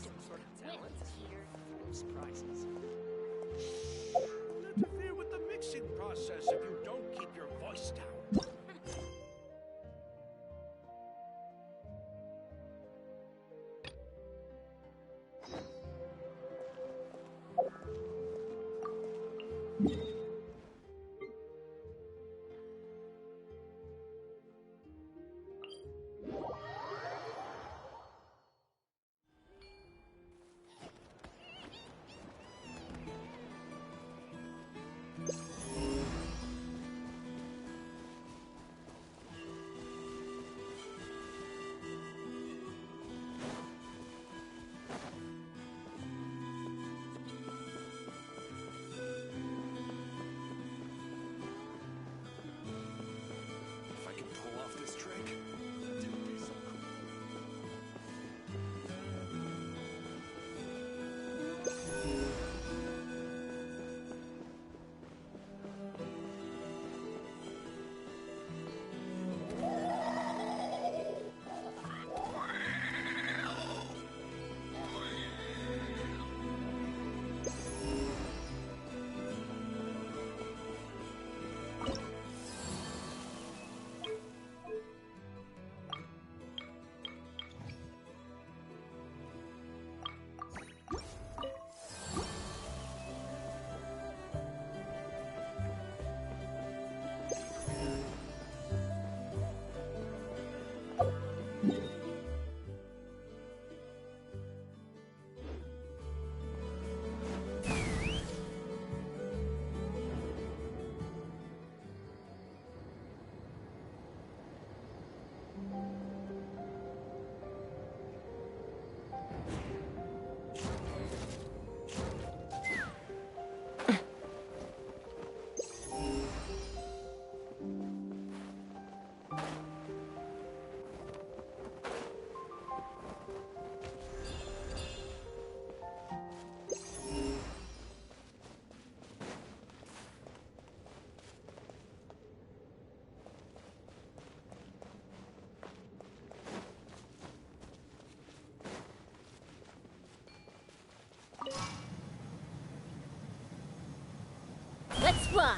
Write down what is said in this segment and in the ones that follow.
some sort of talent. Here, those prizes. Don't interfere with the mixing process if you don't keep your voice down. Let's fly!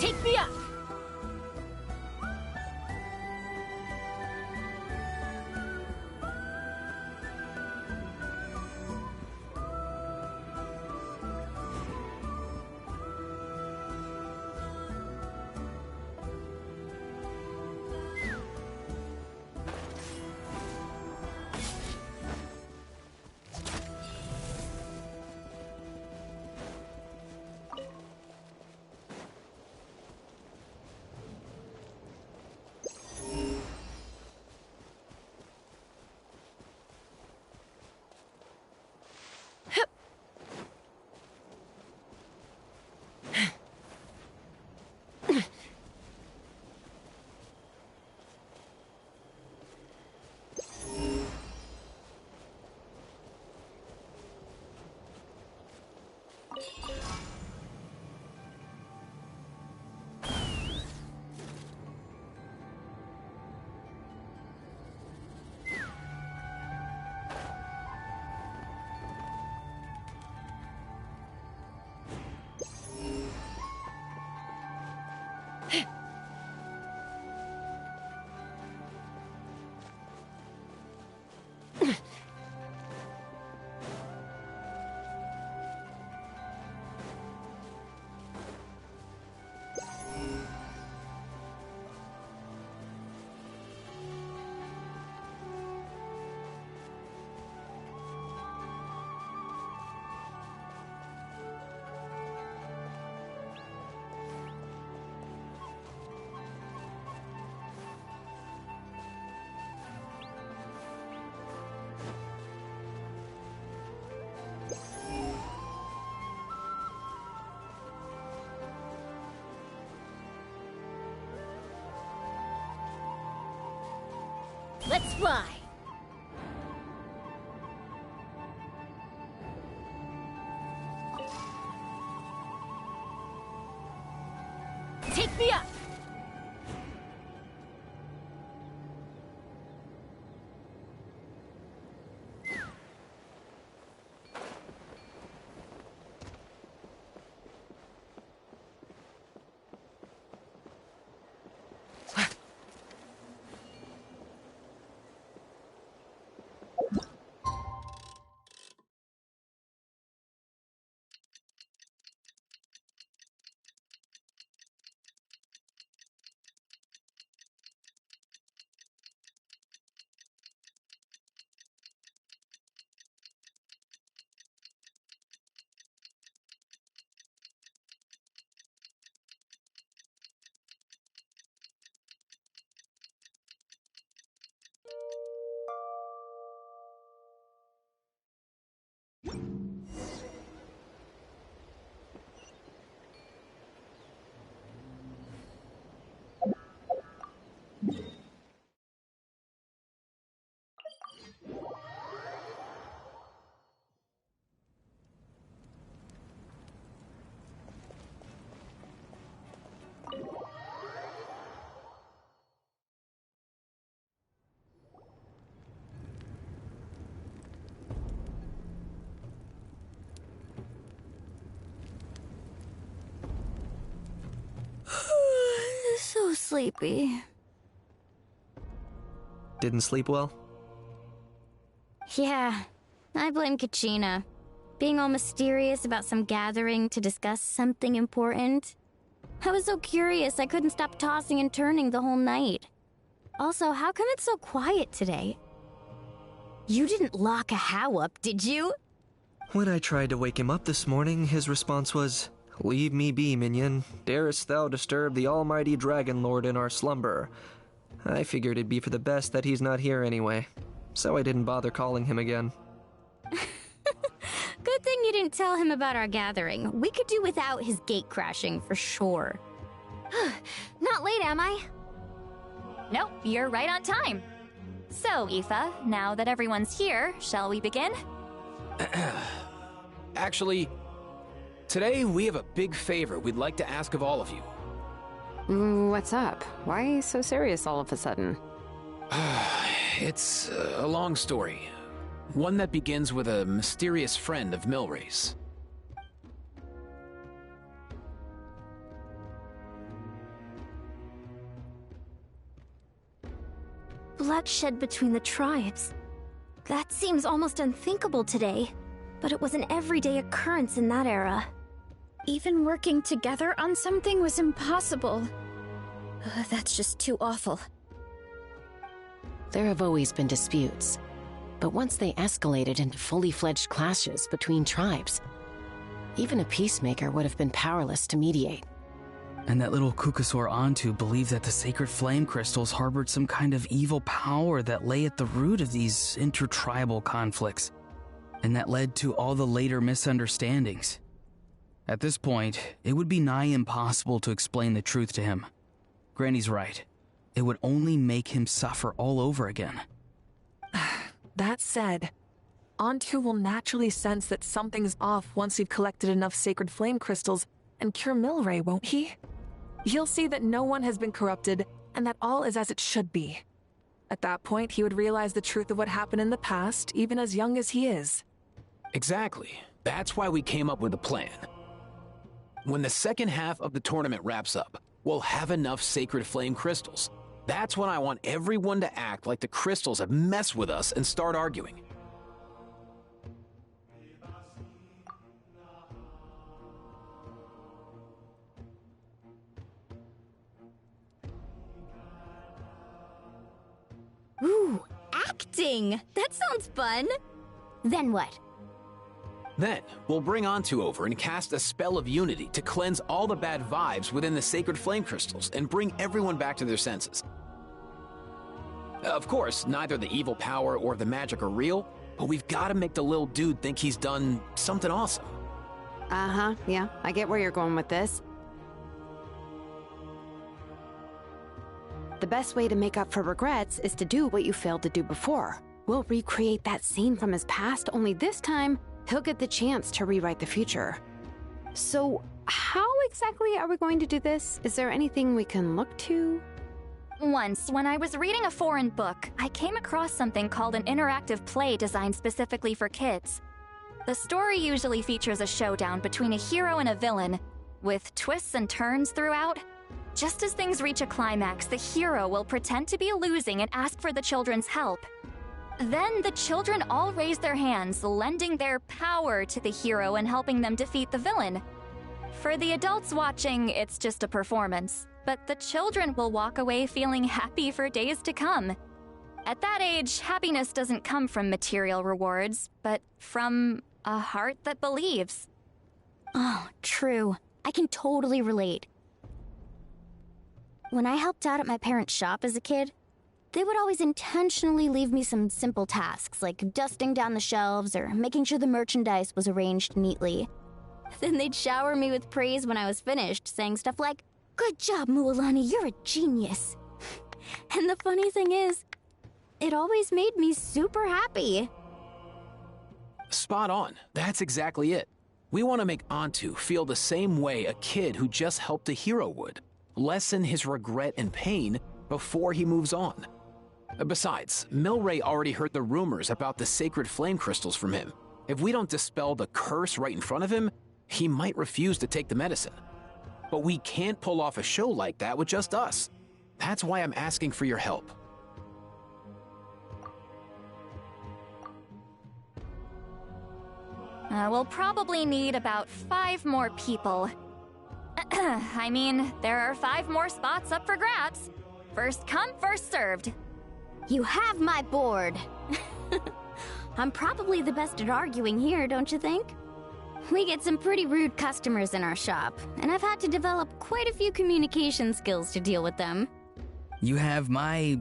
Take me up! Let's fly! Take me up! So sleepy. Didn't sleep well? Yeah, I blame Kachina. Being all mysterious about some gathering to discuss something important. I was so curious I couldn't stop tossing and turning the whole night. Also, how come it's so quiet today? You didn't lock a How up, did you? When I tried to wake him up this morning, his response was, "Leave me be, minion. Darest thou disturb the almighty Dragon Lord in our slumber?" I figured it'd be for the best that he's not here anyway, so I didn't bother calling him again. Good thing you didn't tell him about our gathering. We could do without his gate crashing for sure. Not late, am I? Nope, you're right on time. So, Aoife, now that everyone's here, shall we begin? Actually, Today, we have a big favor we'd like to ask of all of you. What's up? Why so serious all of a sudden? It's a long story. One that begins with a mysterious friend of Milray's. Bloodshed between the tribes. That seems almost unthinkable today, but it was an everyday occurrence in that era. Even working together on something was impossible. That's just too awful. There have always been disputes, but once they escalated into fully fledged clashes between tribes, even a peacemaker would have been powerless to mediate. And that little Kukasaur Antu believed that the sacred flame crystals harbored some kind of evil power that lay at the root of these intertribal conflicts, and that led to all the later misunderstandings. At this point, it would be nigh impossible to explain the truth to him. Granny's right. It would only make him suffer all over again. That said, Antu will naturally sense that something's off once we've collected enough sacred flame crystals and cure Milray, won't he? He'll see that no one has been corrupted and that all is as it should be. At that point, he would realize the truth of what happened in the past, even as young as he is. Exactly. That's why we came up with a plan. When the second half of the tournament wraps up, we'll have enough sacred flame crystals. That's when I want everyone to act like the crystals have messed with us and start arguing. Ooh, acting! That sounds fun! Then what? Then, we'll bring Antu over and cast a spell of unity to cleanse all the bad vibes within the sacred flame crystals and bring everyone back to their senses. Of course, neither the evil power or the magic are real, but we've got to make the little dude think he's done something awesome. Uh-huh, yeah, I get where you're going with this. The best way to make up for regrets is to do what you failed to do before. We'll recreate that scene from his past, only this time, he'll get the chance to rewrite the future. So, how exactly are we going to do this? Is there anything we can look to? Once, when I was reading a foreign book, I came across something called an interactive play designed specifically for kids. The story usually features a showdown between a hero and a villain, with twists and turns throughout. Just as things reach a climax, the hero will pretend to be losing and ask for the children's help. Then the children all raise their hands, lending their power to the hero and helping them defeat the villain. For the adults watching, it's just a performance, but the children will walk away feeling happy for days to come. At that age, happiness doesn't come from material rewards, but from a heart that believes. Oh, true. I can totally relate. When I helped out at my parents' shop as a kid, they would always intentionally leave me some simple tasks, like dusting down the shelves or making sure the merchandise was arranged neatly. Then they'd shower me with praise when I was finished, saying stuff like, "Good job, Mualani, you're a genius." And the funny thing is, it always made me super happy. Spot on. That's exactly it. We want to make Antu feel the same way a kid who just helped a hero would. Lessen his regret and pain before he moves on. Besides, Milray already heard the rumors about the sacred flame crystals from him. If we don't dispel the curse right in front of him, he might refuse to take the medicine. But we can't pull off a show like that with just us. That's why I'm asking for your help. We'll probably need about 5 more people. I mean, there are 5 more spots up for grabs. First come, first served. You have my board. I'm probably the best at arguing here, don't you think? We get some pretty rude customers in our shop, and I've had to develop quite a few communication skills to deal with them. You have my...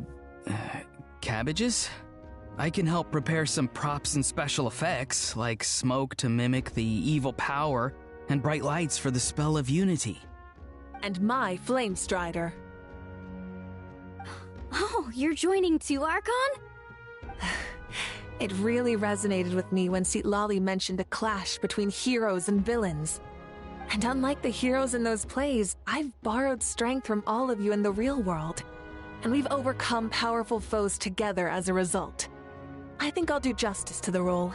cabbages? I can help prepare some props and special effects, like smoke to mimic the evil power, and bright lights for the spell of unity. And my flame strider. Oh, you're joining too, Archon? It really resonated with me when Citlali mentioned a clash between heroes and villains. And unlike the heroes in those plays, I've borrowed strength from all of you in the real world. And we've overcome powerful foes together as a result. I think I'll do justice to the role.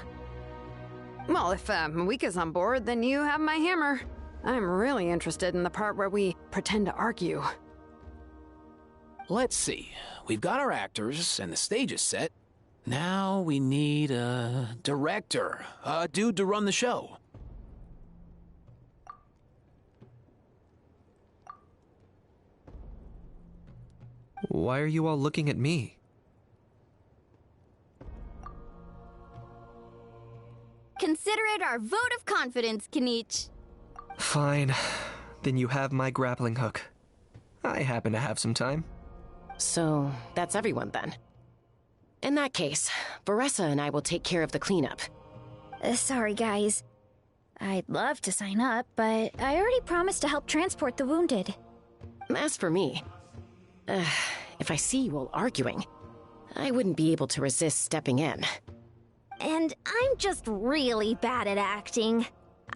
Well, if Mika's on board, then you have my hammer. I'm really interested in the part where we pretend to argue. Let's see. We've got our actors, and the stage is set. Now we need a director, a dude to run the show. Why are you all looking at me? Consider it our vote of confidence, Kenichi. Fine. Then you have my grappling hook. I happen to have some time. So, that's everyone then. In that case, Varessa and I will take care of the cleanup. Sorry, guys. I'd love to sign up, but I already promised to help transport the wounded. As for me, if I see you all arguing, I wouldn't be able to resist stepping in. And I'm just really bad at acting.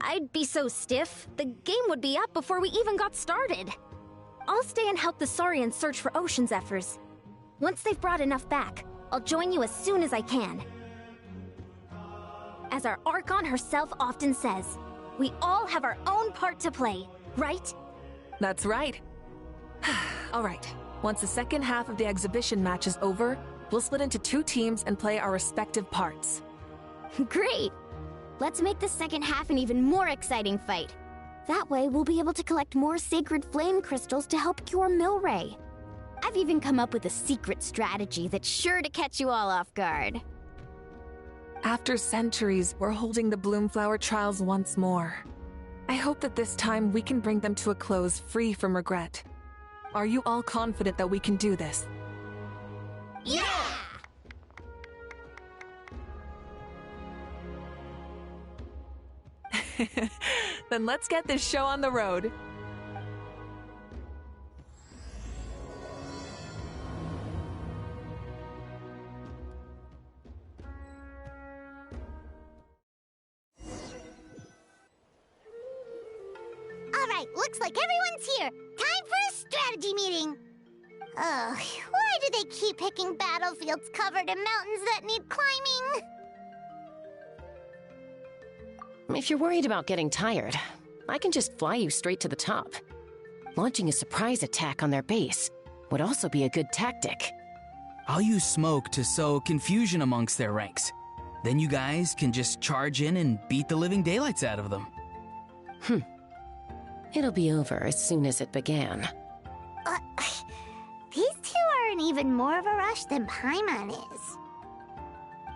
I'd be so stiff, the game would be up before we even got started. I'll stay and help the Saurians search for Ocean Zephyrs. Once they've brought enough back, I'll join you as soon as I can. As our Archon herself often says, we all have our own part to play, right? That's right. All right. Once the second half of the exhibition match is over, we'll split into 2 teams and play our respective parts. Great! Let's make the second half an even more exciting fight. That way, we'll be able to collect more sacred flame crystals to help cure Milray. I've even come up with a secret strategy that's sure to catch you all off guard. After centuries, we're holding the Bloomflower trials once more. I hope that this time we can bring them to a close free from regret. Are you all confident that we can do this? Yeah! Then let's get this show on the road. Alright, looks like everyone's here. Time for a strategy meeting. Ugh, why do they keep picking battlefields covered in mountains that need climbing? If you're worried about getting tired, I can just fly you straight to the top. Launching a surprise attack on their base would also be a good tactic. I'll use smoke to sow confusion amongst their ranks. Then you guys can just charge in and beat the living daylights out of them. It'll be over as soon as it began. These 2 are in even more of a rush than Paimon is.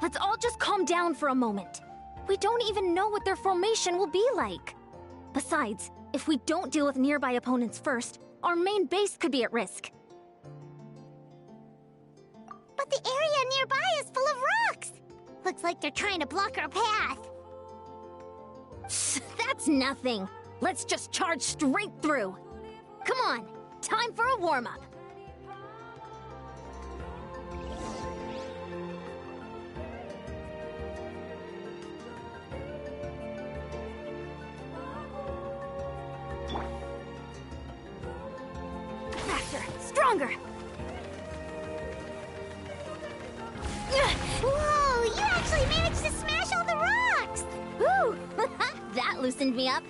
Let's all just calm down for a moment. We don't even know what their formation will be like. Besides, if we don't deal with nearby opponents first, our main base could be at risk. But the area nearby is full of rocks. Looks like they're trying to block our path. That's nothing. Let's just charge straight through. Come on, time for a warm-up. Stronger! Whoa, you actually managed to smash all the rocks! Ooh, that loosened me up.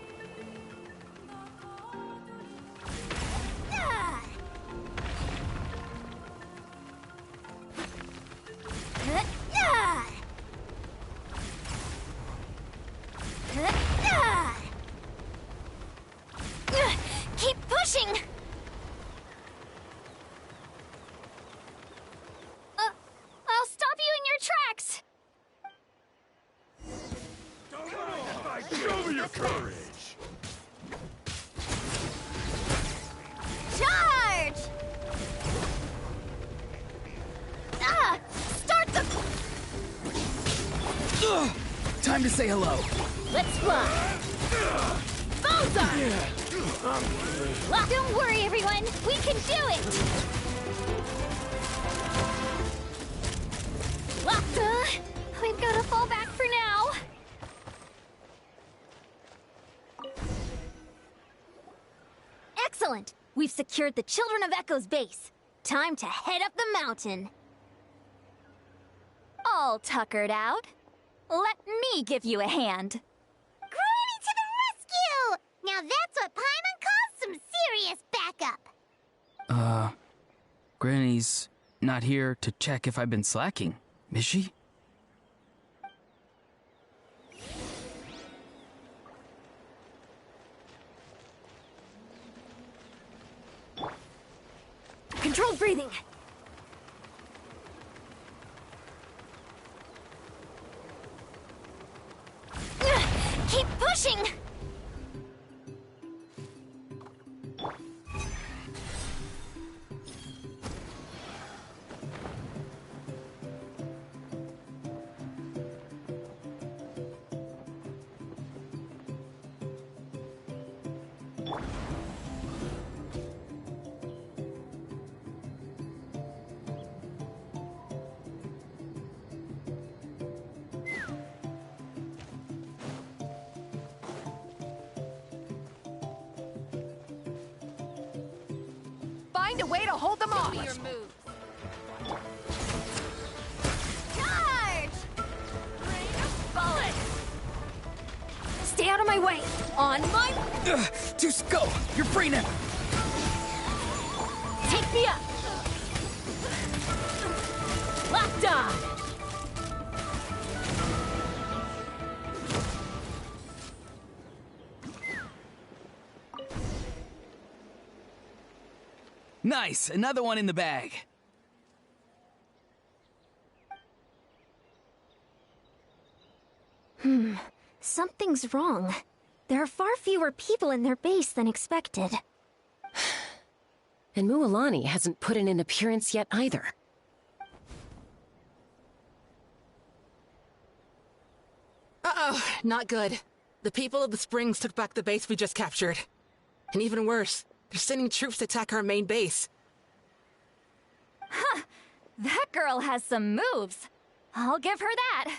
Keep pushing! I'll stop you in your tracks! Show me your courage! Charge! Start the... Time to say hello. Let's fly! Bullseye! Don't worry, everyone. We can do it! We've got to fall back for now. Excellent! We've secured the Children of Echo's base. Time to head up the mountain. All tuckered out. Let me give you a hand. Granny to the rescue! Now that's what Paimon calls some serious backup. Granny's not here to check if I've been slacking, is she? Controlled breathing. Keep pushing! Find a way to hold them off. Charge! Rain of bullets! Stay out of my way! On my... Just go! You're free now! Take me up! Locked on! Nice! Another one in the bag. Something's wrong. There are far fewer people in their base than expected. And Mualani hasn't put in an appearance yet either. Uh-oh, not good. The people of the Springs took back the base we just captured. And even worse, they're sending troops to attack our main base. Huh. That girl has some moves. I'll give her that.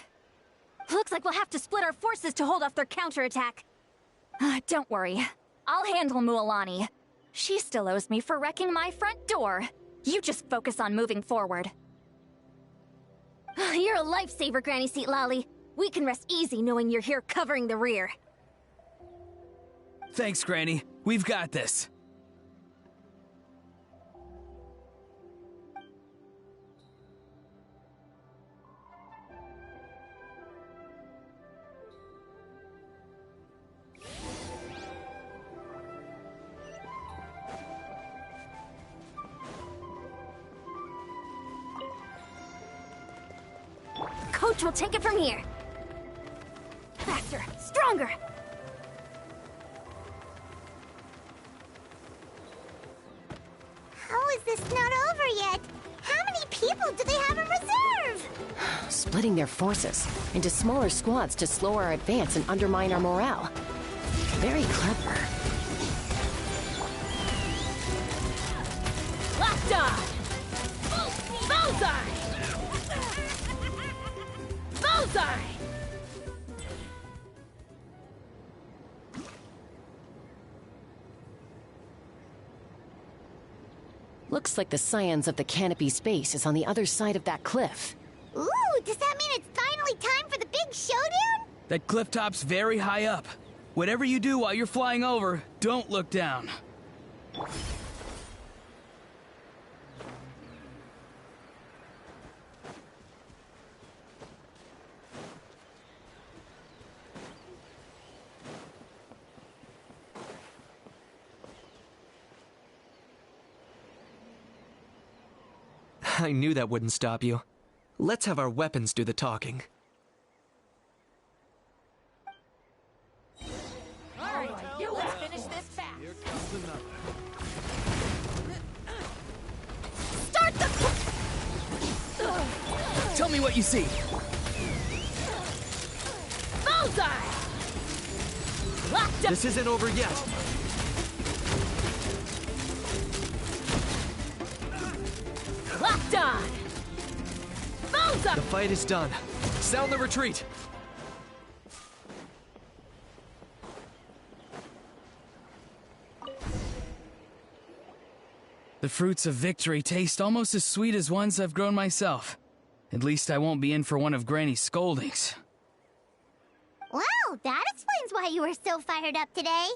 Looks like we'll have to split our forces to hold off their counterattack. Don't worry. I'll handle Mualani. She still owes me for wrecking my front door. You just focus on moving forward. You're a lifesaver, Granny Seat Lolly. We can rest easy knowing you're here covering the rear. Thanks, Granny. We've got this. Coach will take it from here. Faster, stronger. How is this not over yet? How many people do they have in reserve? Splitting their forces into smaller squads to slow our advance and undermine our morale. Very clever. Locked on! Bullseye! Bullseye! Looks like the scions of the Canopy Space is on the other side of that cliff. Ooh, does that mean it's finally time for the big showdown? That cliff top's very high up. Whatever you do while you're flying over, don't look down. I knew that wouldn't stop you. Let's have our weapons do the talking. Alright, let's finish this fast. Here comes another. Start the... Tell me what you see. Bullseye! Locked up! This isn't over yet. Locked on! Bullseye! The fight is done. Sound the retreat. The fruits of victory taste almost as sweet as ones I've grown myself. At least I won't be in for one of Granny's scoldings. Wow, that explains why you were so fired up today.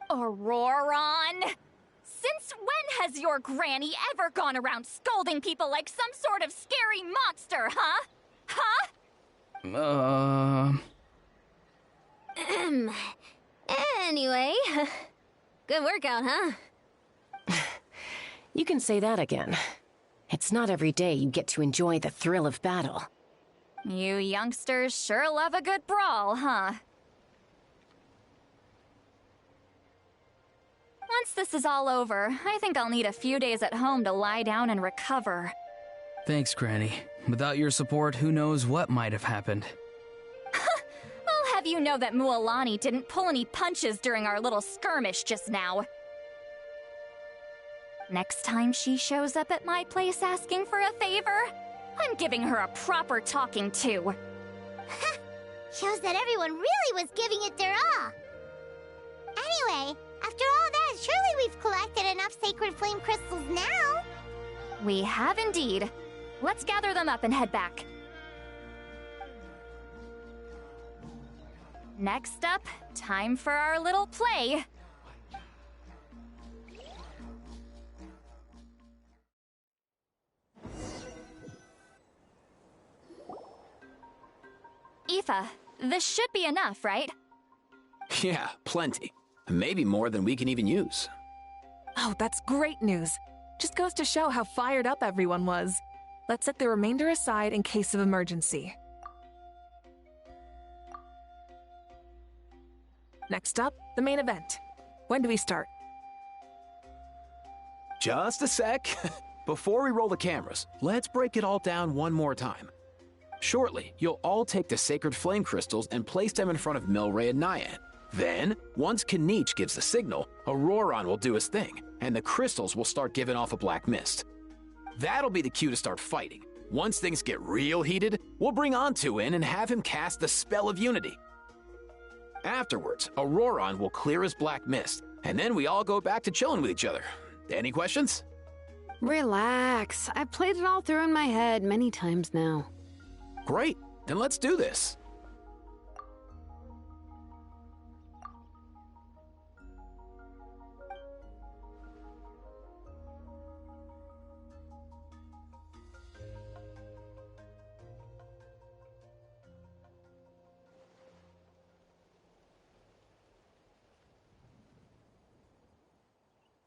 Auroron! Since when has your granny ever gone around scolding people like some sort of scary monster, huh? Huh? Anyway, good workout, huh? You can say that again. It's not every day you get to enjoy the thrill of battle. You youngsters sure love a good brawl, huh? Once this is all over, I think I'll need a few days at home to lie down and recover. Thanks, Granny. Without your support, who knows what might have happened. I'll have you know that Mualani didn't pull any punches during our little skirmish just now. Next time she shows up at my place asking for a favor, I'm giving her a proper talking to. Shows that everyone really was giving it their all. Anyway, after all that, surely we've collected enough sacred flame crystals now. We have indeed. Let's gather them up and head back. Next up, time for our little play. Aoife, this should be enough, right? Yeah, plenty. Maybe more than we can even use. Oh, that's great news. Just goes to show how fired up everyone was. Let's set the remainder aside in case of emergency. Next up, the main event. When do we start? Just a sec. Before we roll the cameras, let's break it all down one more time. Shortly, you'll all take the sacred flame crystals and place them in front of Milray and Nyan. Then, once Kanich gives the signal, Auroron will do his thing, and the crystals will start giving off a black mist. That'll be the cue to start fighting. Once things get real heated, we'll bring Antu in and have him cast the Spell of Unity. Afterwards, Auroron will clear his black mist, and then we all go back to chilling with each other. Any questions? Relax. I've played it all through in my head many times now. Great, then let's do this.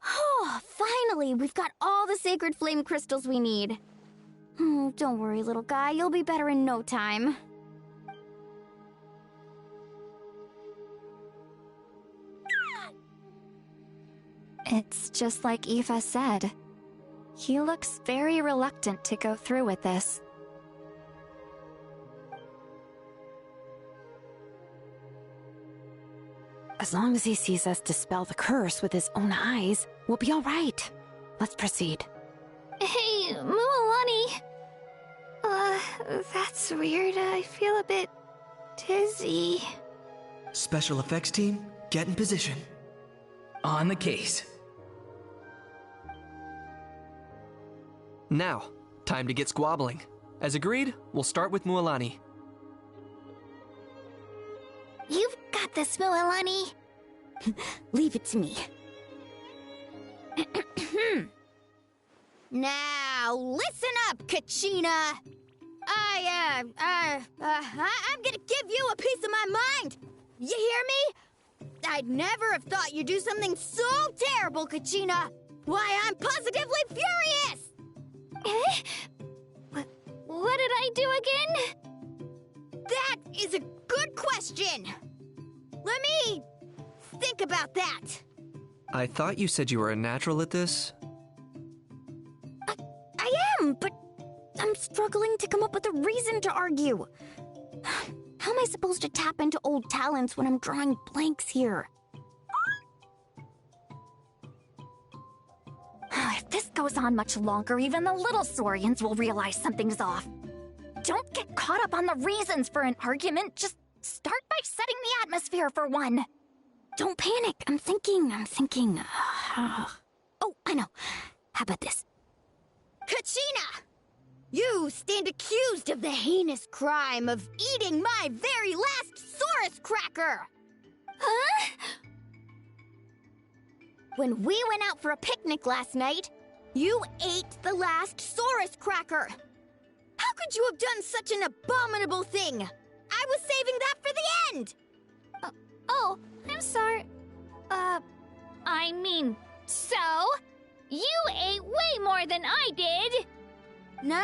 Oh, finally! We've got all the sacred flame crystals we need. Don't worry, little guy. You'll be better in no time. It's just like Aoife said. He looks very reluctant to go through with this. As long as he sees us dispel the curse with his own eyes, we'll be all right. Let's proceed. Hey, Mualani. That's weird. I feel a bit dizzy. Special effects team, get in position. On the case. Now, time to get squabbling. As agreed, we'll start with Mualani. You've got this, Mualani. Leave it to me. Now, listen up, Kachina. I'm gonna give you a piece of my mind. You hear me? I'd never have thought you'd do something so terrible, Kachina. Why, I'm positively furious! What did I do again? That is a good question. Let me think about that. I thought you said you were a natural at this. I am, but I'm struggling to come up with a reason to argue. How am I supposed to tap into old talents when I'm drawing blanks here? If this goes on much longer, even the little Saurians will realize something's off. Don't get caught up on the reasons for an argument. Just start by setting the atmosphere for one. don't panic. I'm thinking. Oh, I know. How about this? Kachina! You stand accused of the heinous crime of eating my very last Saurus cracker! Huh? When we went out for a picnic last night, you ate the last Saurus cracker! How could you have done such an abominable thing? I was saving that for the end! Oh, I'm sorry. I mean, so? You ate way more than I did! No.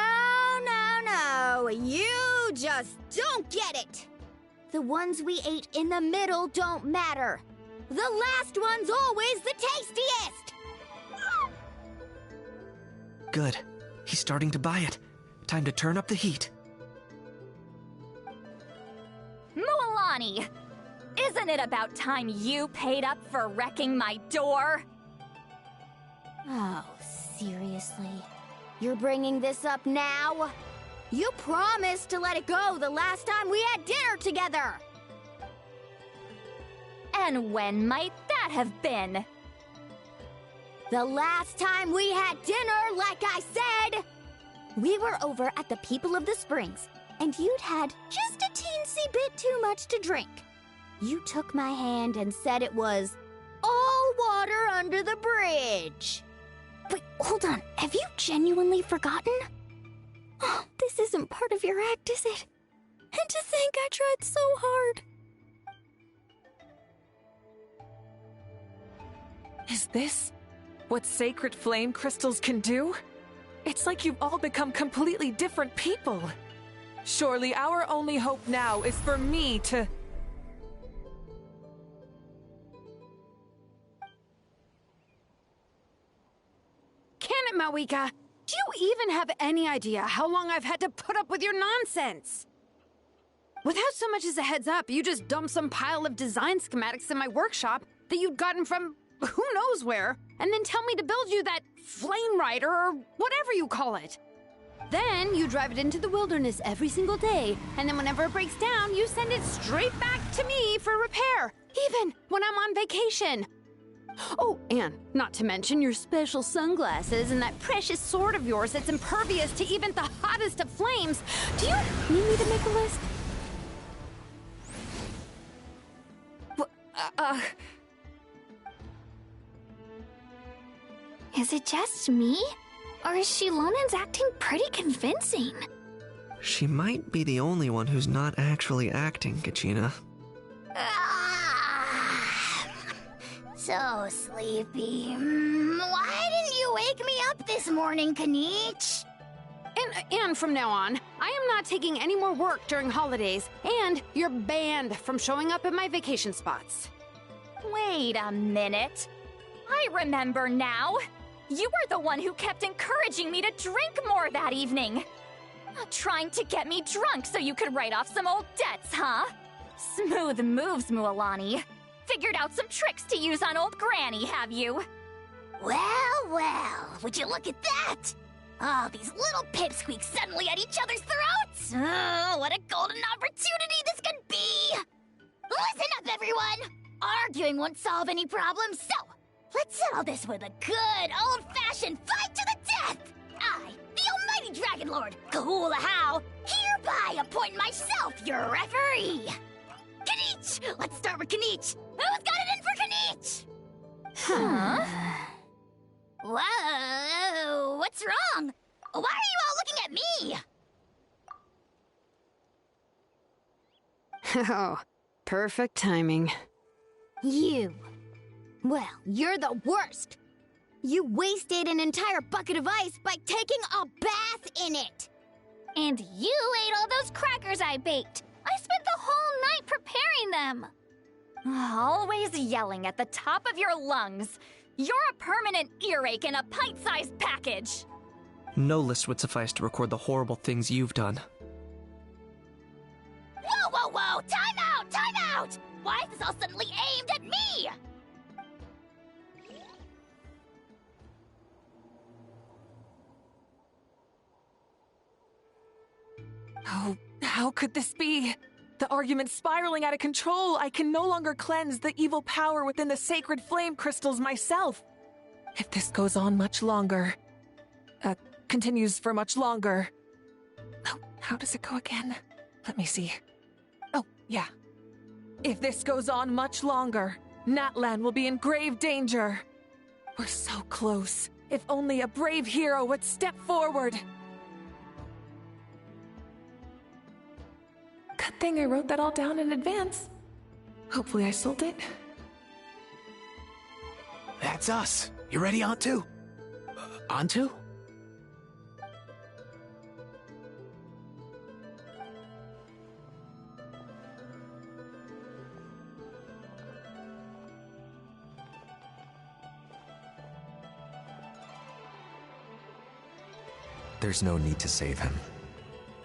You just don't get it! The ones we ate in the middle don't matter. The last one's always the tastiest! Good. He's starting to buy it. Time to turn up the heat. Mualani! Isn't it about time you paid up for wrecking my door? Oh, seriously? You're bringing this up now? You promised to let it go the last time we had dinner together! And when might that have been? The last time we had dinner, like I said! We were over at the People of the Springs, and you'd had just a teensy bit too much to drink. You took my hand and said it was all water under the bridge. Wait, hold on. Have you genuinely forgotten? Oh, this isn't part of your act, is it? And to think I tried so hard. Is this what sacred flame crystals can do? It's like you've all become completely different people. Surely our only hope now is for me to... Can it, Mawika? Do you even have any idea how long I've had to put up with your nonsense? Without so much as a heads up, you just dumped some pile of design schematics in my workshop that you'd gotten from who knows where, and then tell me to build you that flame rider or whatever you call it. Then you drive it into the wilderness every single day, and then whenever it breaks down, you send it straight back to me for repair, even when I'm on vacation. Oh, and not to mention your special sunglasses and that precious sword of yours that's impervious to even the hottest of flames. Do you need me to make a list? Is it just me? Or is Shilonen's acting pretty convincing? She might be the only one who's not actually acting, Kachina. So sleepy. Why didn't you wake me up this morning, Kanich? And from now on, I am not taking any more work during holidays, and you're banned from showing up at my vacation spots. Wait a minute. I remember now. You were the one who kept encouraging me to drink more that evening. Trying to get me drunk so you could write off some old debts, huh? Smooth moves, Mualani. Figured out some tricks to use on old Granny, have you? Well, would you look at that? Oh, these little pipsqueaks suddenly at each other's throats! Oh, what a golden opportunity this could be! Listen up, everyone! Arguing won't solve any problems, so let's settle this with a good old-fashioned fight to the death! I, the almighty Dragon Lord, Kahula How, hereby appoint myself your referee! Kanich! Let's start with Kanich! Who's got it in for Kanich? Huh? Whoa, what's wrong? Why are you all looking at me? Oh, perfect timing. You. Well, you're the worst. You wasted an entire bucket of ice by taking a bath in it. And you ate all those crackers I baked. I spent the whole night preparing them. Always yelling at the top of your lungs. You're a permanent earache in a pint-sized package. No list would suffice to record the horrible things you've done. Whoa! Time out! Why is this all suddenly aimed at me? Oh, how could this be? The argument's spiraling out of control. I can no longer cleanse the evil power within the sacred flame crystals myself. If this goes on much longer... continues for much longer... Oh, how does it go again? Let me see. Oh, yeah. If this goes on much longer, Natlan will be in grave danger. We're so close. If only a brave hero would step forward. Good thing I wrote that all down in advance. Hopefully I sold it. That's us. You ready, Antu? Antu? There's no need to save him.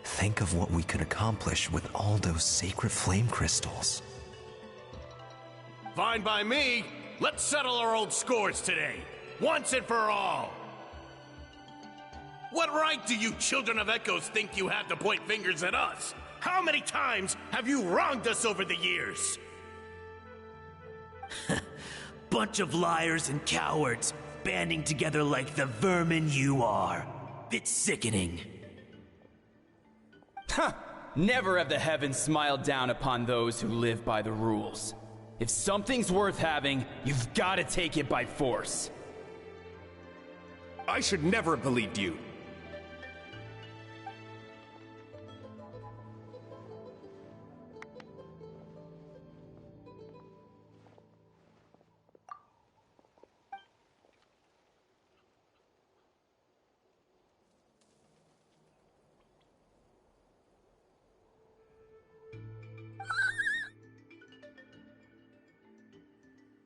Think of what we could accomplish with all those sacred flame crystals. Fine by me. Let's settle our old scores today, once and for all. What right do you children of Echoes think you have to point fingers at us? How many times have you wronged us over the years? Bunch of liars and cowards, banding together like the vermin you are. It's sickening. Huh! Never have the heavens smiled down upon those who live by the rules. If something's worth having, you've got to take it by force. I should never have believed you.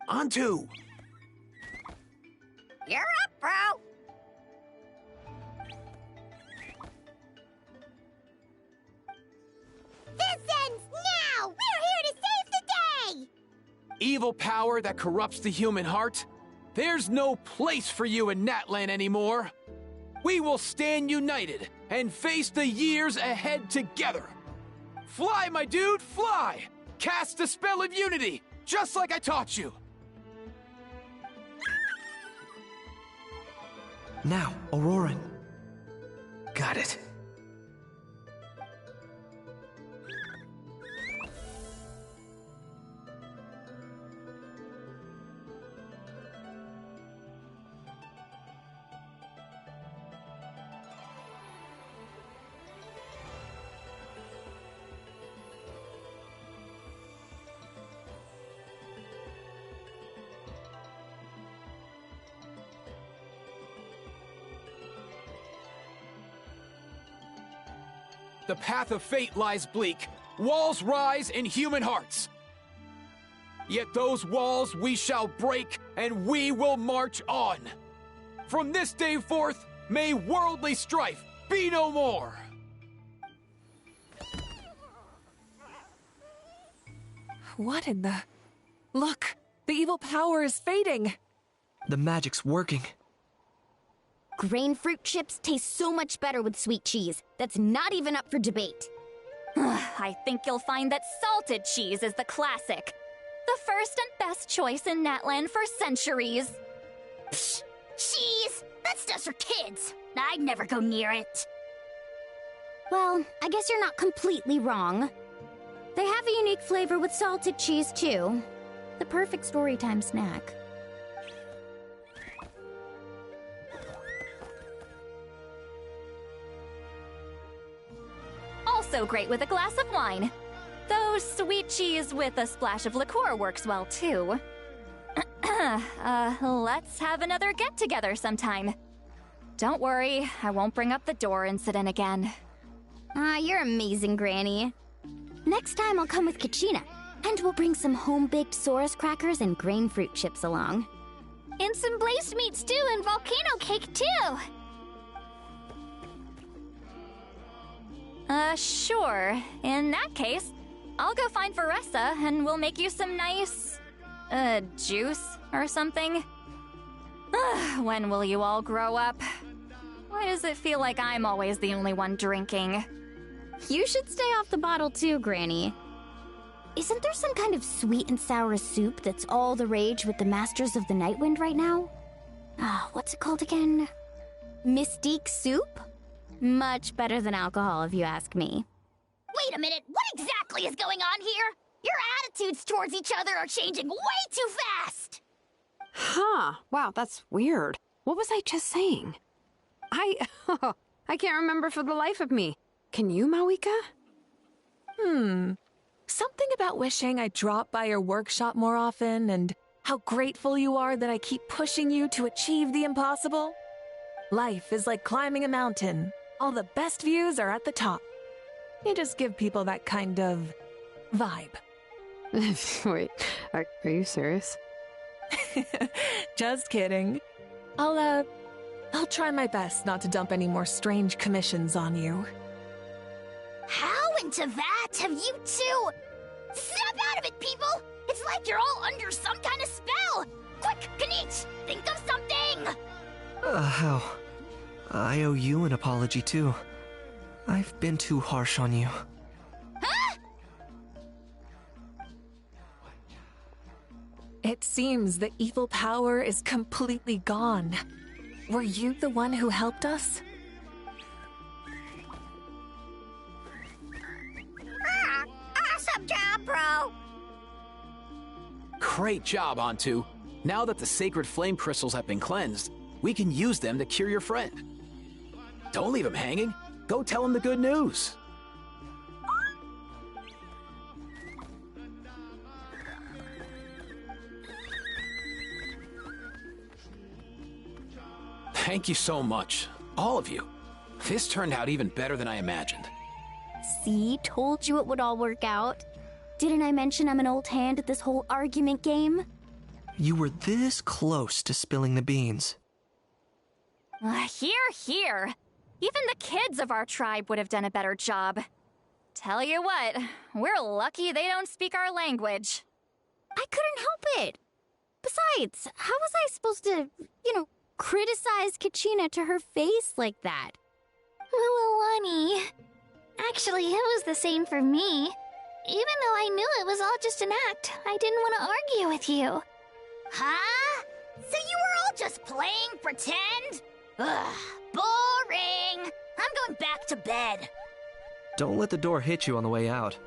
Antu! You're up, bro! This ends now! We're here to save the day! Evil power that corrupts the human heart? There's no place for you in Natlan anymore! We will stand united and face the years ahead together! Fly, my dude, fly! Cast the spell of unity, just like I taught you! Now, Auroran. Got it. The path of fate lies bleak. Walls rise in human hearts. Yet those walls we shall break, and we will march on. From this day forth, may worldly strife be no more. What in the... Look, the evil power is fading. The magic's working. Grain fruit chips taste so much better with sweet cheese. That's not even up for debate. I think you'll find that salted cheese is the classic. The first and best choice in Natlan for centuries. Psh! Cheese! That stuff's for kids! I'd never go near it. Well, I guess you're not completely wrong. They have a unique flavor with salted cheese, too. The perfect storytime snack. Also great with a glass of wine. Though sweet cheese with a splash of liqueur works well, too. Let's have another get-together sometime. Don't worry, I won't bring up the door incident again. You're amazing, Granny. Next time I'll come with Kachina, and we'll bring some home-baked Saurus crackers and grain fruit chips along. And some blazed meat stew and volcano cake, too! Sure. In that case, I'll go find Varessa and we'll make you some nice... juice or something. When will you all grow up? Why does it feel like I'm always the only one drinking? You should stay off the bottle too, Granny. Isn't there some kind of sweet and sour soup that's all the rage with the Masters of the Nightwind right now? What's it called again? Mystique soup? Much better than alcohol, if you ask me. Wait a minute, what exactly is going on here? Your attitudes towards each other are changing way too fast! Huh. Wow, that's weird. What was I just saying? I can't remember for the life of me. Can you, Mawika? Something about wishing I dropped by your workshop more often and how grateful you are that I keep pushing you to achieve the impossible. Life is like climbing a mountain. All the best views are at the top. You just give people that kind of vibe. Wait, are you serious? Just kidding. I'll try my best not to dump any more strange commissions on you. How into that have you two? Snap out of it, people! It's like you're all under some kind of spell! Quick, Kanich, think of something! How? I owe you an apology, too. I've been too harsh on you. Huh? It seems the evil power is completely gone. Were you the one who helped us? Awesome job, bro! Great job, Antu. Now that the sacred flame crystals have been cleansed, we can use them to cure your friend. Don't leave him hanging. Go tell him the good news. Thank you so much, all of you. This turned out even better than I imagined. See, told you it would all work out. Didn't I mention I'm an old hand at this whole argument game? You were this close to spilling the beans. Here. Even the kids of our tribe would have done a better job. Tell you what, we're lucky they don't speak our language. I couldn't help it. Besides, how was I supposed to, criticize Kachina to her face like that? Well, honey. Actually, it was the same for me. Even though I knew it was all just an act, I didn't want to argue with you. Huh? So you were all just playing pretend? Ugh, boring! I'm going back to bed. Don't let the door hit you on the way out.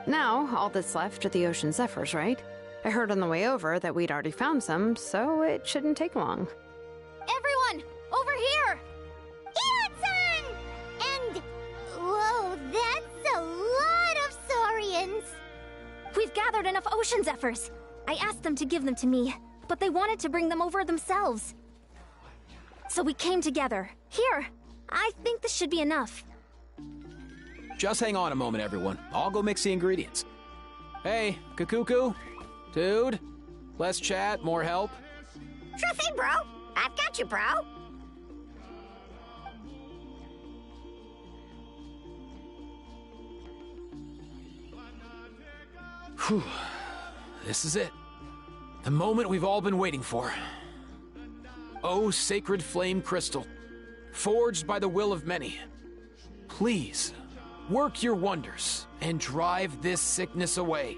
Now, all that's left are the ocean zephyrs, right? I heard on the way over that we'd already found some, so it shouldn't take long. Everyone, over here! Hiya-san! And... whoa, that's a lot of saurians! We've gathered enough ocean zephyrs. I asked them to give them to me, but they wanted to bring them over themselves. So we came together. Here, I think this should be enough. Just hang on a moment, everyone. I'll go mix the ingredients. Hey, Kakuku? Dude? Less chat, more help? Sure thing, bro. I've got you, bro. Whew. This is it. The moment we've all been waiting for. Oh, sacred flame crystal, forged by the will of many. Please, work your wonders and drive this sickness away.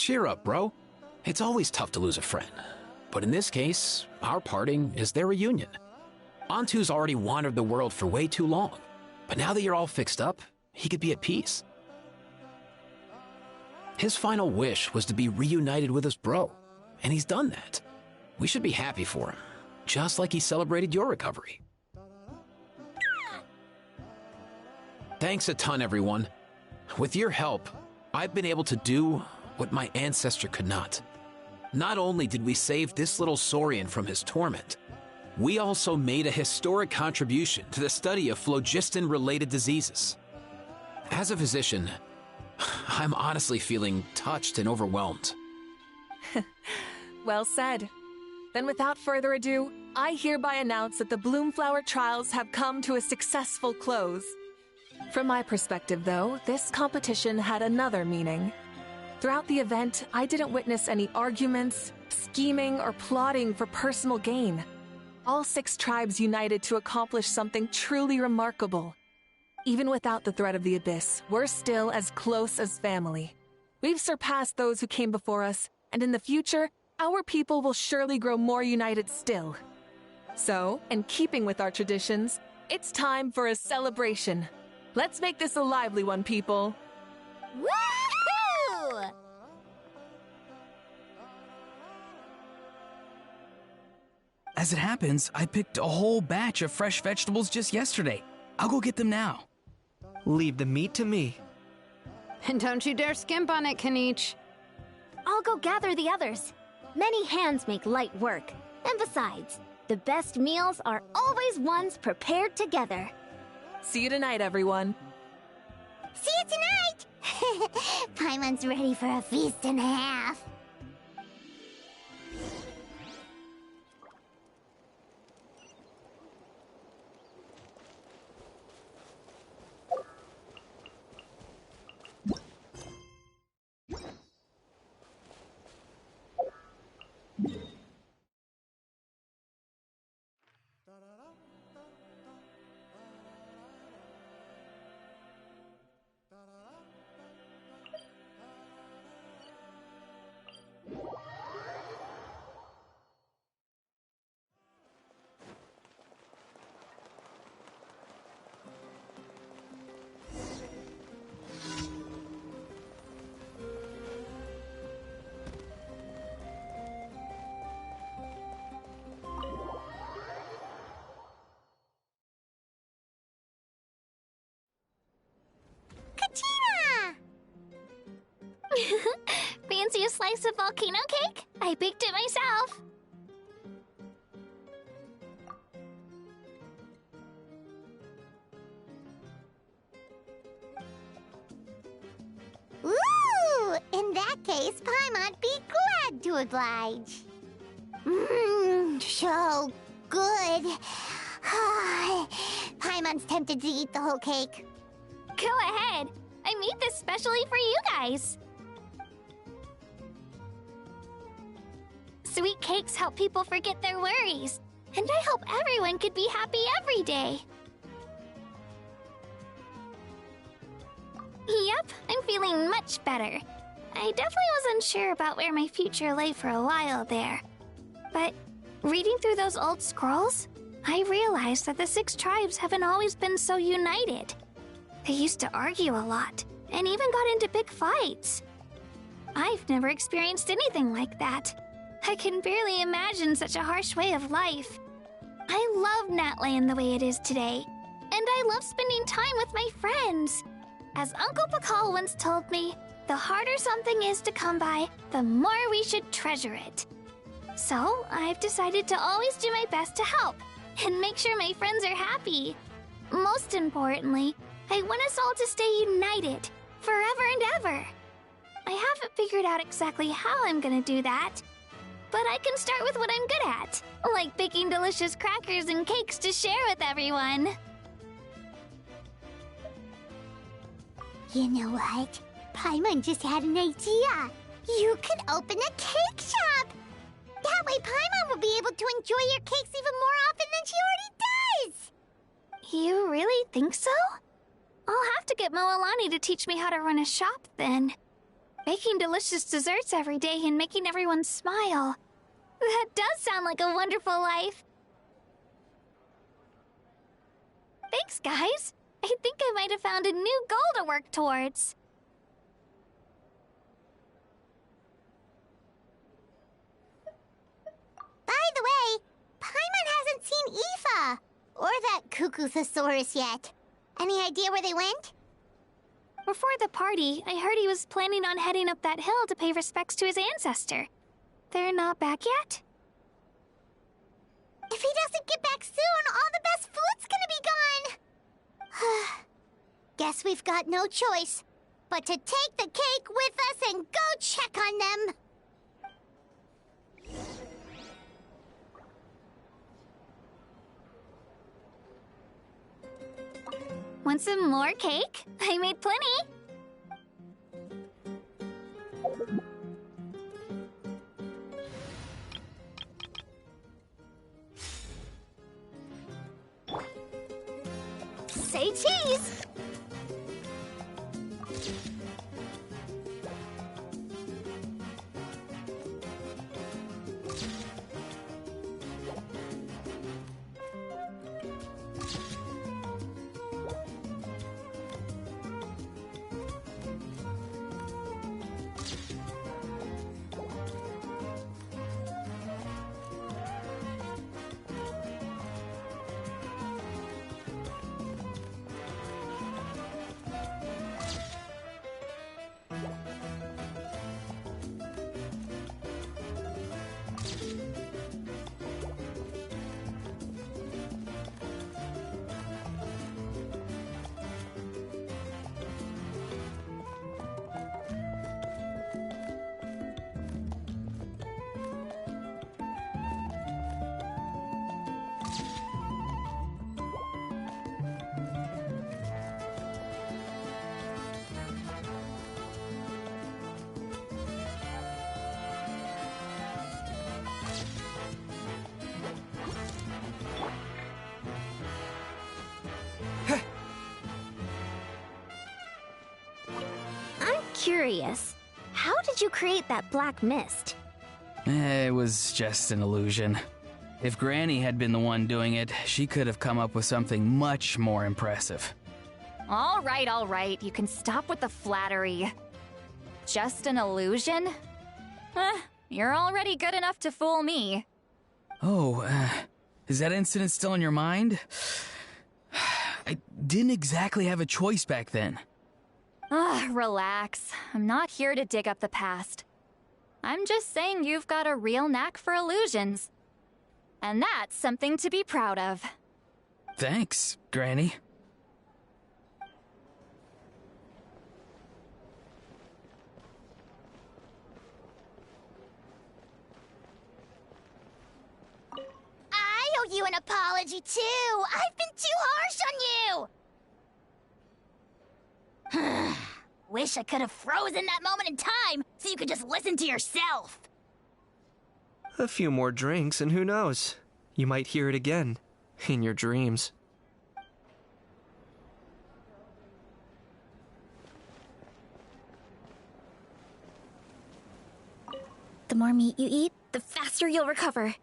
Cheer up, bro. It's always tough to lose a friend. But in this case, our parting is their reunion. Antu's already wandered the world for way too long. But now that you're all fixed up, he could be at peace. His final wish was to be reunited with his bro, and he's done that. We should be happy for him, just like he celebrated your recovery. Thanks a ton, everyone. With your help, I've been able to do what my ancestor could not. Not only did we save this little Saurian from his torment, we also made a historic contribution to the study of phlogiston-related diseases. As a physician, I'm honestly feeling touched and overwhelmed. Well said. Then without further ado, I hereby announce that the Bloomflower trials have come to a successful close. From my perspective, though, this competition had another meaning. Throughout the event, I didn't witness any arguments, scheming, or plotting for personal gain. All 6 tribes united to accomplish something truly remarkable. Even without the threat of the Abyss, we're still as close as family. We've surpassed those who came before us, and in the future, our people will surely grow more united still. So, in keeping with our traditions, it's time for a celebration. Let's make this a lively one, people. Woohoo! As it happens, I picked a whole batch of fresh vegetables just yesterday. I'll go get them now. Leave the meat to me. And don't you dare skimp on it, Kanich. I'll go gather the others. Many hands make light work. And besides, the best meals are always ones prepared together. See you tonight, everyone. See you tonight! Paimon's ready for a feast and a half. Fancy a slice of volcano cake? I baked it myself. Ooh! In that case, Paimon'd be glad to oblige. So good. Paimon's tempted to eat the whole cake. Go ahead. I made this specially for you guys. Sweet cakes help people forget their worries. And I hope everyone could be happy every day. Yep, I'm feeling much better. I definitely wasn't sure about where my future lay for a while there. But reading through those old scrolls, I realized that the 6 tribes haven't always been so united. They used to argue a lot, and even got into big fights. I've never experienced anything like that. I can barely imagine such a harsh way of life. I love Natland the way it is today, and I love spending time with my friends. As Uncle Pakal once told me, the harder something is to come by, the more we should treasure it. So, I've decided to always do my best to help, and make sure my friends are happy. Most importantly, I want us all to stay united, forever and ever. I haven't figured out exactly how I'm gonna do that, but I can start with what I'm good at, like baking delicious crackers and cakes to share with everyone. You know what? Paimon just had an idea. You could open a cake shop. That way Paimon will be able to enjoy your cakes even more often than she already does. You really think so? I'll have to get Moalani to teach me how to run a shop then. Making delicious desserts every day and making everyone smile. That does sound like a wonderful life. Thanks, guys. I think I might have found a new goal to work towards. By the way, Paimon hasn't seen Aoife or that Cuckoosaurus yet. Any idea where they went? Before the party, I heard he was planning on heading up that hill to pay respects to his ancestor. They're not back yet? If he doesn't get back soon, all the best food's gonna be gone. Guess we've got no choice but to take the cake with us and go check on them. Want some more cake? I made plenty. Say cheese! Curious, how did you create that black mist? It was just an illusion. If Granny had been the one doing it, she could have come up with something much more impressive. All right, you can stop with the flattery. Just an illusion? You're already good enough to fool me. Oh, is that incident still in your mind? I didn't exactly have a choice back then. Relax. I'm not here to dig up the past. I'm just saying you've got a real knack for illusions. And that's something to be proud of. Thanks, Granny. I owe you an apology, too. I've been too harsh on you. Wish I could have frozen that moment in time so you could just listen to yourself. A few more drinks and who knows? You might hear it again. In your dreams. The more meat you eat, the faster you'll recover.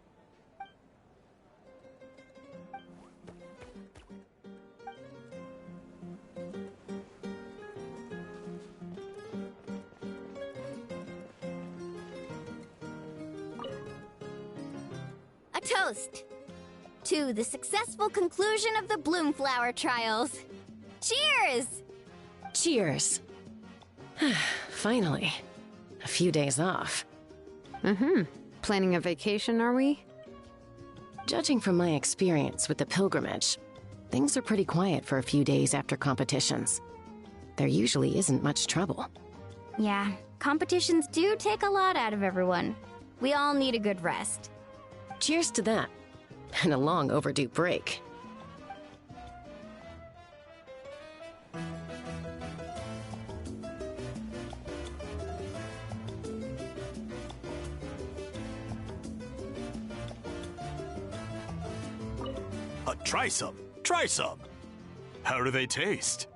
A toast to the successful conclusion of the Bloomflower trials. Cheers! Cheers. Finally. A few days off. Planning a vacation, are we? Judging from my experience with the pilgrimage, things are pretty quiet for a few days after competitions. There usually isn't much trouble. Yeah, competitions do take a lot out of everyone. We all need a good rest. Cheers to that. And a long overdue break. Try some. Try some. How do they taste?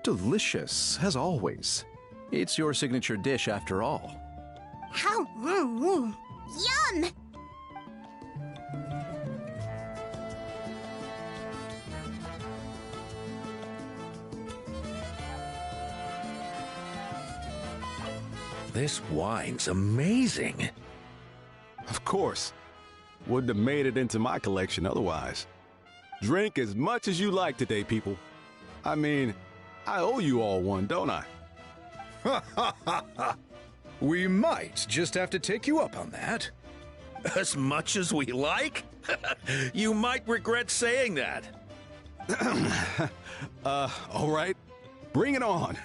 Delicious, as always. It's your signature dish after all. How? Yum! This wine's amazing. Of course. Wouldn't have made it into my collection otherwise. Drink as much as you like today, people. I mean, I owe you all one, don't I? Ha ha ha ha! We might just have to take you up on that. As much as we like? You might regret saying that. All right. Bring it on.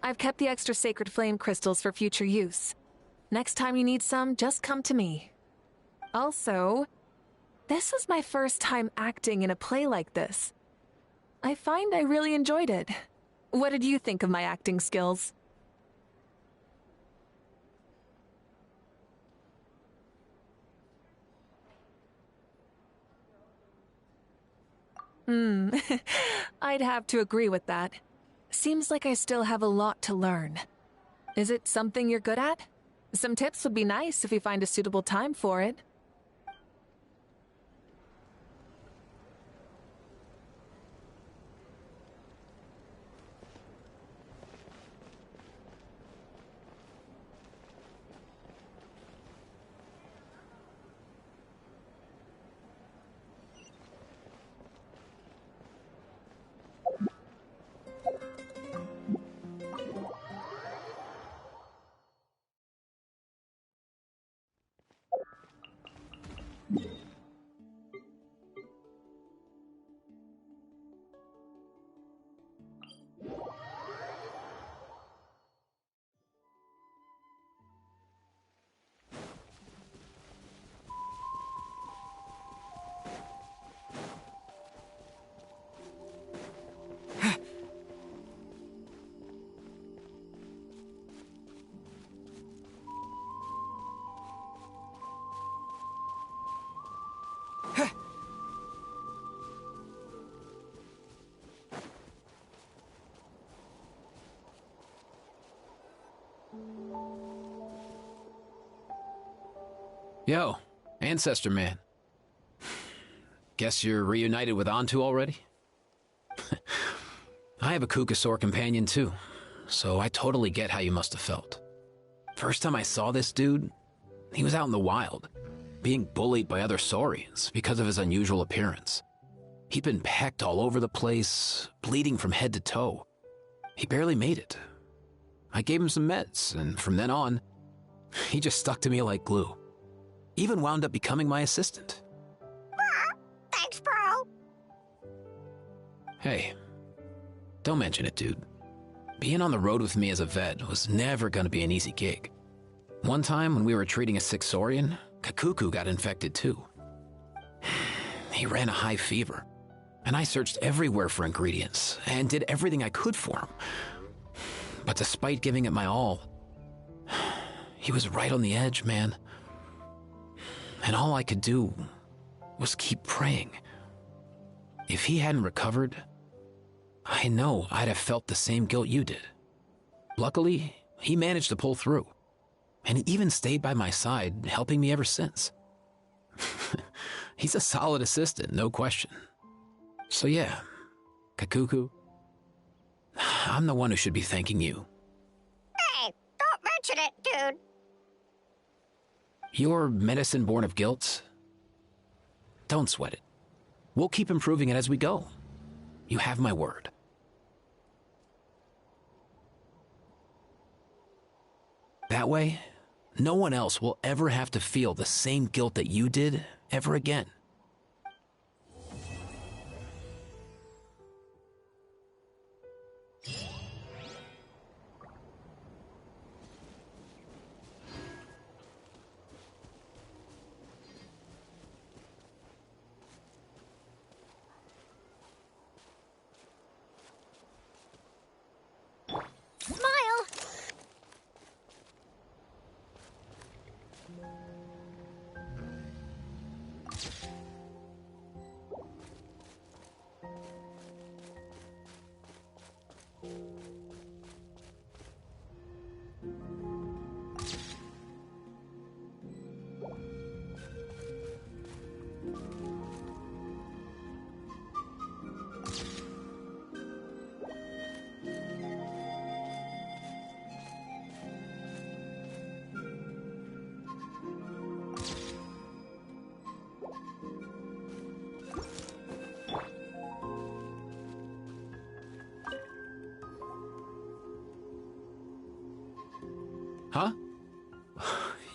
I've kept the extra sacred flame crystals for future use. Next time you need some, just come to me. Also, this was my first time acting in a play like this. I find I really enjoyed it. What did you think of my acting skills? I'd have to agree with that. Seems like I still have a lot to learn. Is it something you're good at? Some tips would be nice if you find a suitable time for it. Yo, Ancestor Man. Guess you're reunited with Antu already? I have a Kukasaur companion too, so I totally get how you must have felt. First time I saw this dude, he was out in the wild, being bullied by other saurians because of his unusual appearance. He'd been pecked all over the place, bleeding from head to toe. He barely made it. I gave him some meds, and from then on, he just stuck to me like glue. Even wound up becoming my assistant. Thanks, bro. Hey, don't mention it, dude. Being on the road with me as a vet was never gonna be an easy gig. One time when we were treating a sick saurian, Kakuku got infected too. He ran a high fever, and I searched everywhere for ingredients and did everything I could for him. But despite giving it my all, he was right on the edge, man. And all I could do was keep praying. If he hadn't recovered, I know I'd have felt the same guilt you did. Luckily, he managed to pull through, and he even stayed by my side, helping me ever since. He's a solid assistant, no question. So yeah, Kakuku, I'm the one who should be thanking you. Hey, don't mention it, dude. Your medicine born of guilt? Don't sweat it. We'll keep improving it as we go. You have my word. That way, no one else will ever have to feel the same guilt that you did ever again. Smile! Huh?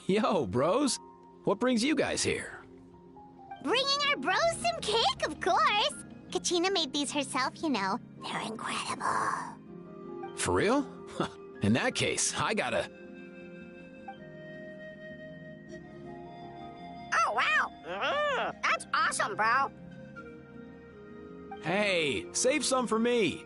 Yo, bros. What brings you guys here? Bringing our bros some cake, of course. Kachina made these herself, you know. They're incredible. For real? In that case, I gotta... Oh, wow. That's awesome, bro. Hey, save some for me.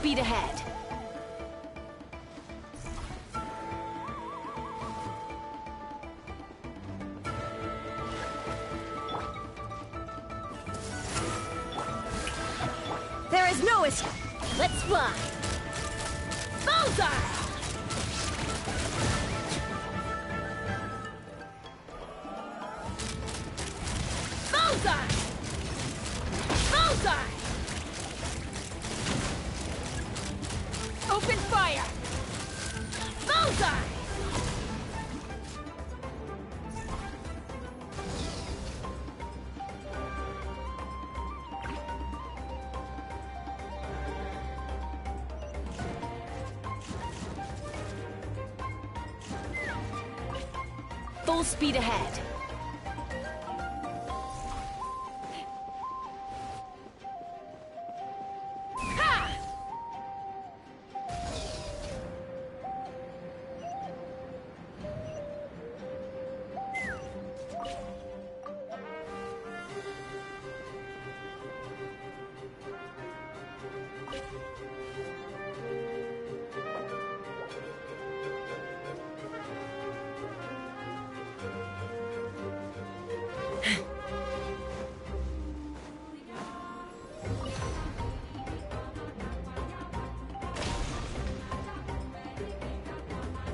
speed ahead. There is no escape. Let's fly. Bullseye! Bullseye! Bullseye! Open fire! Bullseye! Full speed ahead.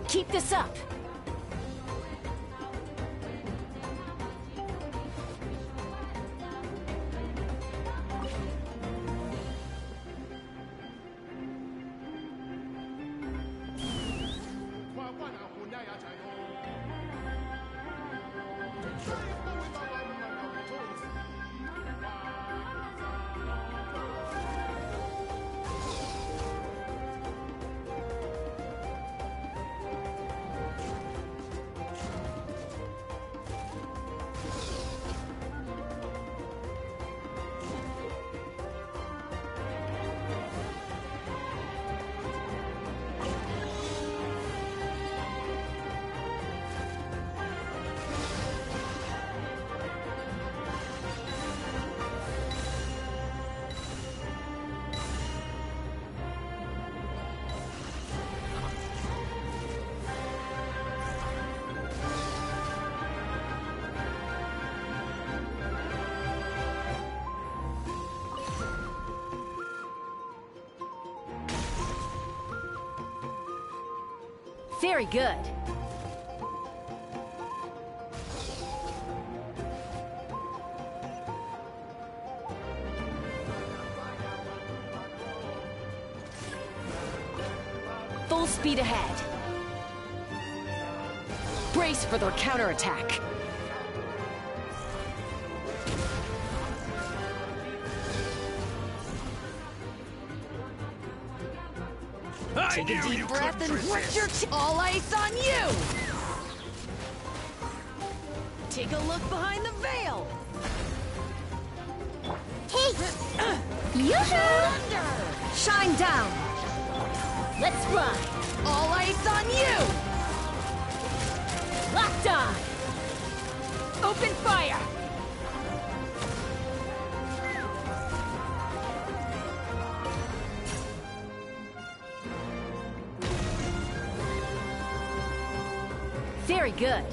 Keep this up! Very good. Full speed ahead. Brace for their counterattack. Take a deep breath and grip your all ice on you! Take a look behind the veil! Hey! Yoo-hoo! Shine down! Let's run! All ice on you! Locked on! Open fire! Very good.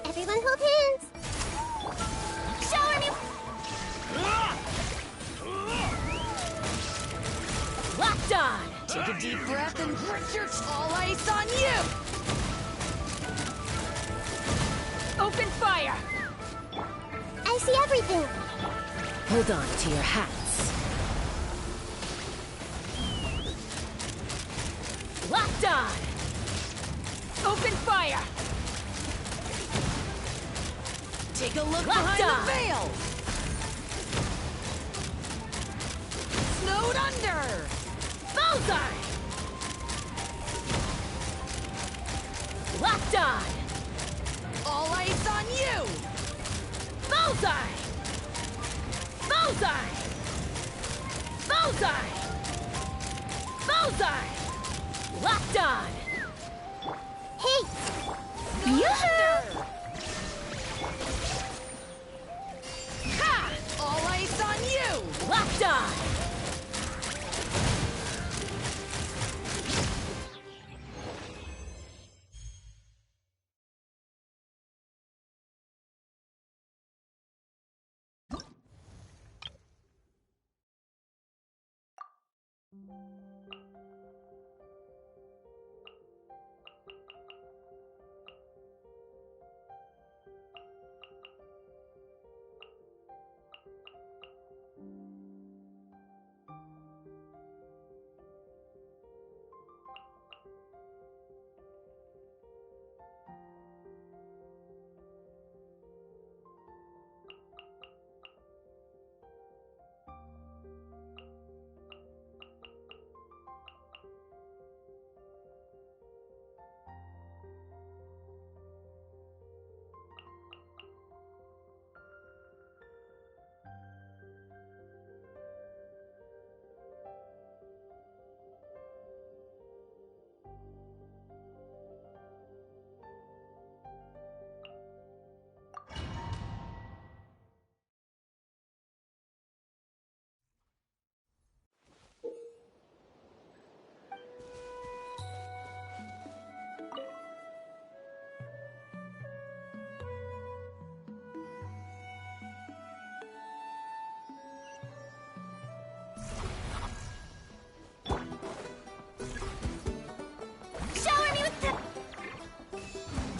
Everyone hold hands! Shower me! Locked on! Take a deep breath and grip your all ice on you! Open fire! I see everything! Hold on to your hats. Locked on! Open fire! Take a look behind the veil! Snowed under! Bullseye! Locked on! All ice on you! Bullseye! Bullseye! Bullseye! Bullseye! Locked on! Hey! Yoo-hoo! Ha! All ice on you! Locked on!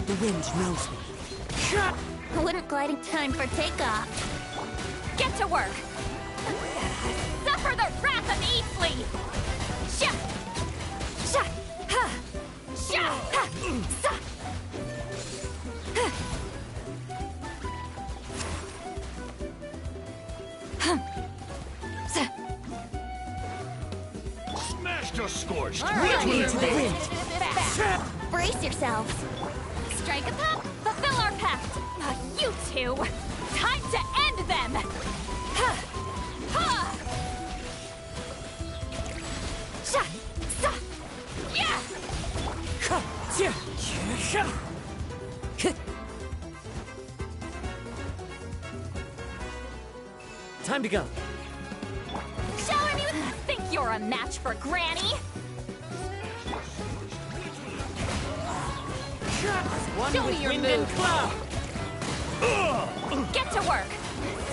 The wind knows me. Wouldn't gliding time for takeoff. Get to work! Suffer the wrath of Eatsley! Sha! Sha! Ha! Sha! Ha! Sa! Smashed or scorched? All right, Which will into the it be? wind. Brace yourselves. Strike a pop, fulfill our pact. You two, time to end them. Ha! Ha! Sha! Sa! Yeah! Time to go. Shower me with... Think you're a match for Granny? One Show with me your wind and moves. cloud. Get to work!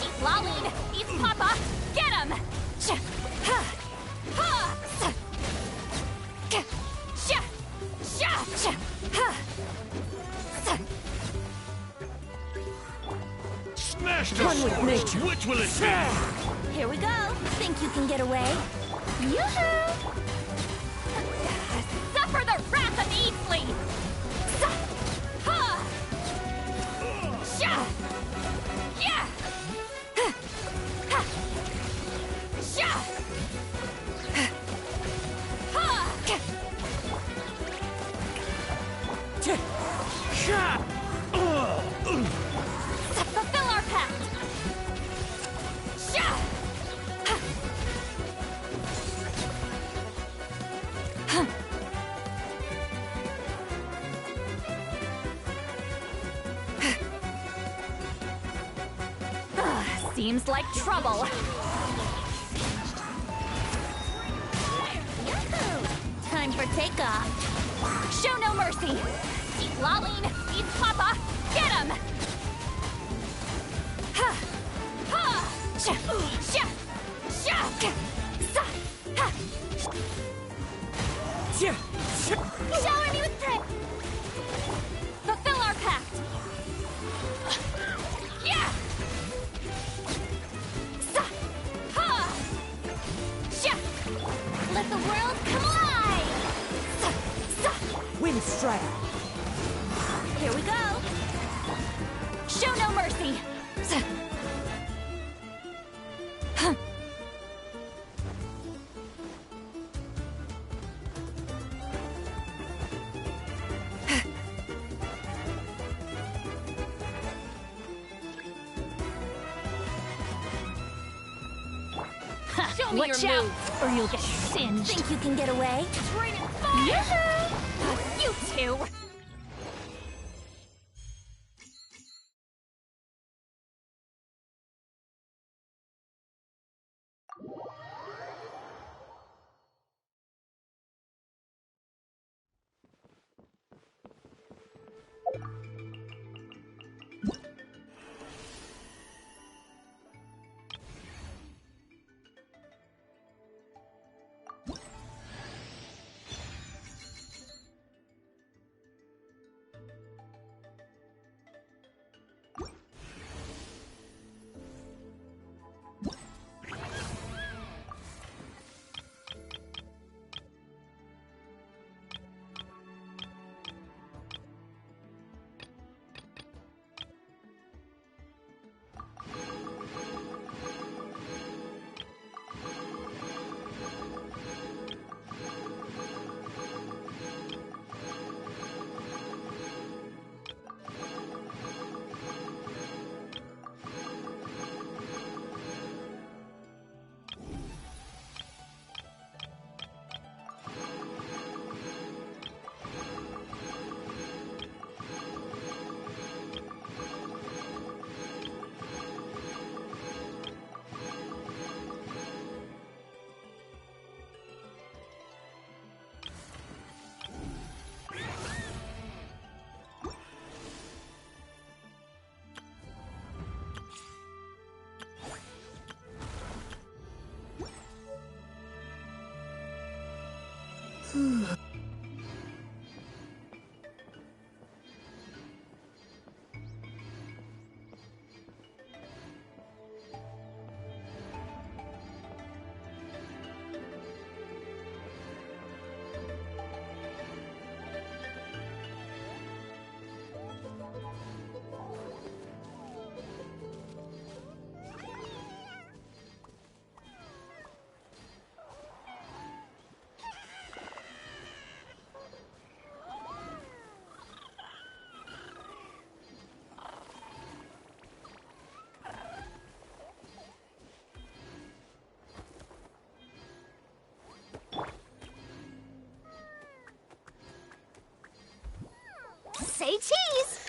Eat Laline! Eat Papa! Get him! Sha! Ha! Ha! Sa! Ka! Sha! Sha! Sha! Ha! Sa! Smashed or One with scorched? nature. Which will it be? Here we go. Think you can get away? Yoo-hoo! Suffer the wrath of Eatsley! Sa! Ha! Sha! Yeah! Ha! Ha! Sha! Ha! Ka! Fulfill our pact! Sha! Ha! Huh. Seems like trouble. Time for takeoff. Show no mercy. Eat Laline, eat Papa, get him! Ha! Ha! Sha! Sha! Sha! Ka! Sa! Ha! Shower me with prayer. Fulfill our pact. Yeah! Sa! Ha! Sha! Let the world come alive! Sa! Sa! Wind strider. Here we go. Show no mercy. Sa! Huh. Show me Watch your out, moves. or you'll get singed. Think you can get away? Raining fire! You two! Say cheese!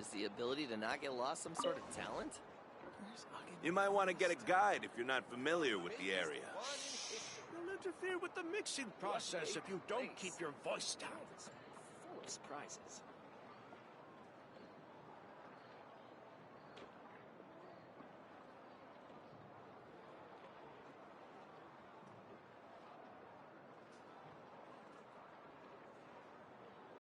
Is the ability to not get lost some sort of talent? You might want to get a guide if you're not familiar with the area. You'll interfere with the mixing process if you don't keep your voice down. Full of surprises.